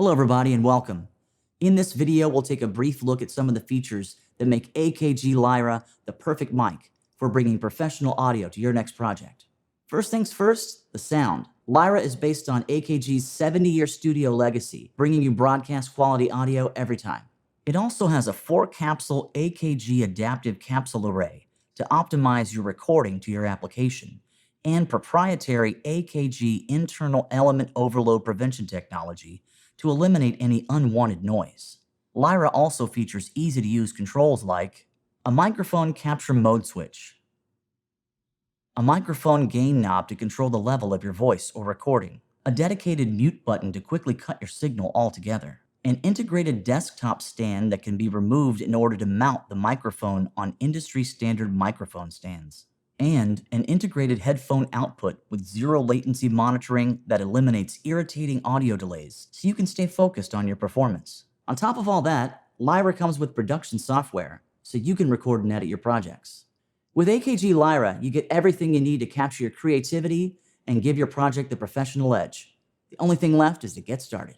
Hello everybody and welcome. In this video, we'll take a brief look at some of the features that make AKG Lyra the perfect mic for bringing professional audio to your next project. First things first, the sound. Lyra is based on AKG's 70-year studio legacy, bringing you broadcast quality audio every time. It also has a 4-capsule AKG adaptive capsule array to optimize your recording to your application, and proprietary AKG internal element overload prevention technology to eliminate any unwanted noise. Lyra also features easy-to-use controls like a microphone capture mode switch, a microphone gain knob to control the level of your voice or recording, a dedicated mute button to quickly cut your signal altogether, an integrated desktop stand that can be removed in order to mount the microphone on industry-standard microphone stands, and an integrated headphone output with zero latency monitoring that eliminates irritating audio delays so you can stay focused on your performance. On top of all that, Lyra comes with production software so you can record and edit your projects. With AKG Lyra, you get everything you need to capture your creativity and give your project the professional edge. The only thing left is to get started.